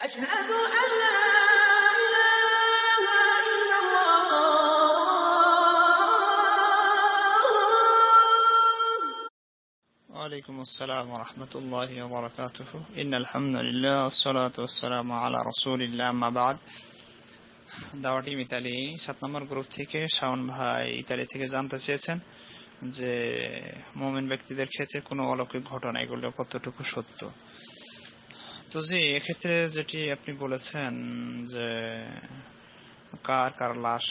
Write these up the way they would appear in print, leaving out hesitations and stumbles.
أشهد أن لا إله إلا الله. وعليكم السلام ورحمة الله وبركاته. إن الحمد لله والصلاة والسلام على رسول الله أما بعد. দাওয়াটি Italy 7 নম্বর group থেকে শাওন ভাই Italy থেকে জানতে চেয়েছেন যে মুমিন ব্যক্তিদের ক্ষেত্রে কোনো অলৌকিক ঘটনা এগুলো কতটুকু সত্য। তো জি, এক্ষেত্রে যেটি আপনি বলেছেন যে কার কার লাশ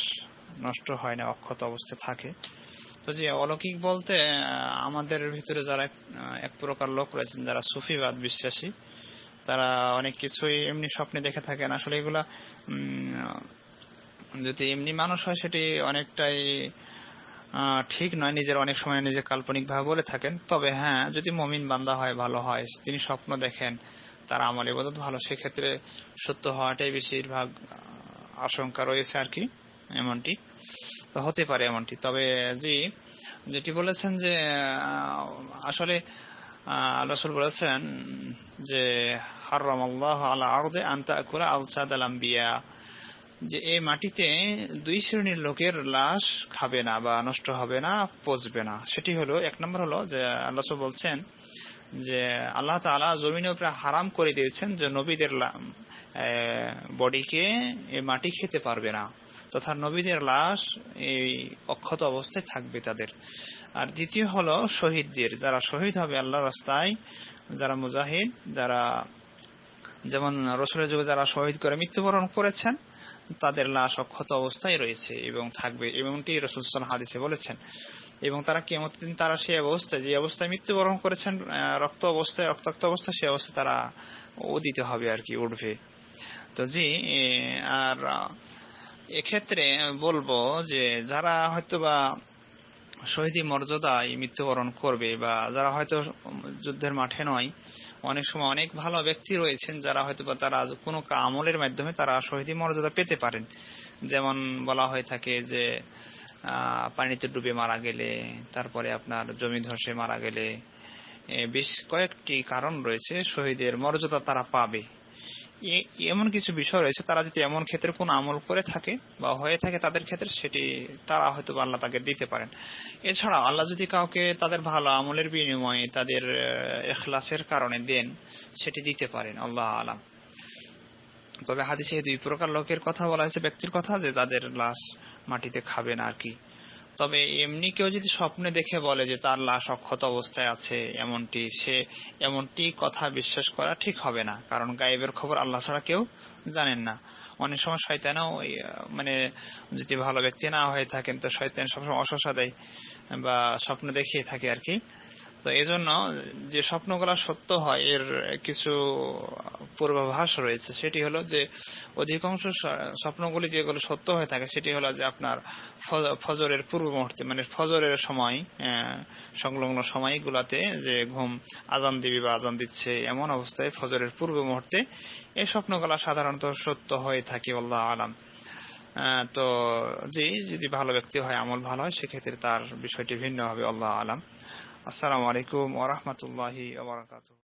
নষ্ট হয় না, অক্ষত অবস্থায় থাকে। তো যে অলৌকিক বলতে আমাদের ভিতরে যারা এক প্রকার লোক রয়েছেন যারা সুফিবাদ বিশ্বাসী, তারা অনেক কিছুই এমনি স্বপ্নে দেখে থাকেন। আসলে এগুলা যদি এমনি মানুষ হয় সেটি অনেকটাই ঠিক নয়, নিজের অনেক সময় নিজে কাল্পনিক ভাবে বলে থাকেন। তবে হ্যাঁ, যদি মুমিন বান্দা হয়, ভালো হয়, তিনি স্বপ্ন দেখেন, তার আমল ইবাদত ভালো, সেক্ষেত্রে সত্য হওয়াটাই বেশিরভাগ আশঙ্কা রয়েছে আর কি। এমনটি তো হতে পারে এমনটি। তবে জি, যেটি বলেছেন যে আসলে রাসূল বলেছেন যে হারামাল্লাহু আলা আরদি আন তাকুলা আলসাদাল আম্বিয়া, যে এই মাটিতে দুই শ্রেণীর লোকের লাশ খাবে না বা নষ্ট হবে না, পচবে না। সেটি হলো, এক নম্বর হলো যে আল্লাহ বলছেন যে আল্লাহ তাআলা জমিনের উপরে হারাম করে দিয়েছেন যে নবীদের বডিকে এই মাটি খেতে পারবে না, তথা নবীদের লাশ এই অক্ষত অবস্থায় থাকবে তাদের। আর দ্বিতীয় হলো শহীদদের, যারা শহীদ হবে আল্লাহর রাস্তায়, যারা মুজাহিদ, যারা যেমন রাসূলের যুগে যারা শহীদ করে মৃত্যুবরণ করেছেন, তাদের লাশ অক্ষত অবস্থায় রয়েছে এবং থাকবে, এমনটি রাসূল সাল্লাল্লাহু আলাইহি ওয়াসাল্লাম হাদিসে বলেছেন। এবং তারা কিয়ামতের দিন তারা সেই অবস্থায়, যে অবস্থায় মৃত্যুবরণ করেছেন, রক্তাক্ত অবস্থায়, সেই অবস্থায় তারা উদিত হবে আর কি, উঠবে। তো জি, আর এক্ষেত্রে বলবো যে যারা হয়তোবা শহীদি মর্যাদায় মৃত্যুবরণ করবে বা যারা হয়তো যুদ্ধের মাঠে নয়, অনেক সময় অনেক ভালো ব্যক্তি রয়েছেন যারা হয়তোবা তারা কোনো আমলের মাধ্যমে তারা শহীদি মর্যাদা পেতে পারেন। যেমন বলা হয়ে থাকে যে পানিতে ডুবে মারা গেলে, তারপরে আপনার জমি ধসে মারা গেলে, বেশ কয়েকটি কারণ রয়েছে শহীদের মর্যাদা তারা পাবে। এমন কিছু বিষয় রয়েছে, তারা যদি এমন ক্ষেত্রে কোন আমল করে থাকে বা হয়ে থাকে তাদের ক্ষেত্রে, সেটি তারা হয়তো আল্লাহ তাকে দিতে পারেন। এছাড়া আল্লাহ যদি কাউকে তাদের ভালো আমলের বিনিময়ে তাদের ইখলাসের কারণে দেন, সেটি দিতে পারেন, আল্লাহ আলাম। তবে হাদিসে দুই প্রকার লোকের কথা বলা হয়েছে, ব্যক্তির কথা, যে তাদের লাশ মাটিতে খাবে না আর কি। তবে এমনি কেউ যদি স্বপ্নে দেখে বলে যে তার লাশ অক্ষত অবস্থায় আছে, এমনটি কথা বিশ্বাস করা ঠিক হবে না, কারণ গায়েবের খবর আল্লাহ ছাড়া কেউ জানেন না। অনেক সময় শয়তানও মানে যদি ভালো ব্যক্তি না হয়ে থাকেন, তো শয়তান সবসময় অসসা দেয় বা স্বপ্ন দেখিয়ে থাকে আর কি। তো এজন্য যে স্বপ্নগুলো সত্য হয়, এর কিছু পূর্বাভাস রয়েছে। সেটি হলো যে অধিকাংশ স্বপ্নগুলি যেগুলো সত্য হয়ে থাকে, সেটি হলো যে আপনার ফজরের পূর্ব মুহূর্তে, মানে ফজরের সময়, সংলগ্ন সময়গুলোতে যে ঘুম আজান দিবি বা আজান দিচ্ছে এমন অবস্থায় ফজরের পূর্ব মুহূর্তে এই স্বপ্নগুলো সাধারণত সত্য হয়ে থাকে, আল্লাহু আলাম। তো জি, যদি ভালো ব্যক্তি হয়, আমল ভালো হয়, সেক্ষেত্রে তার বিষয়টি ভিন্ন হবে, আল্লাহু আলাম। আসসালামু আলাইকুম ওয়া রাহমাতুল্লাহি ওয়া বারাকাতুহু।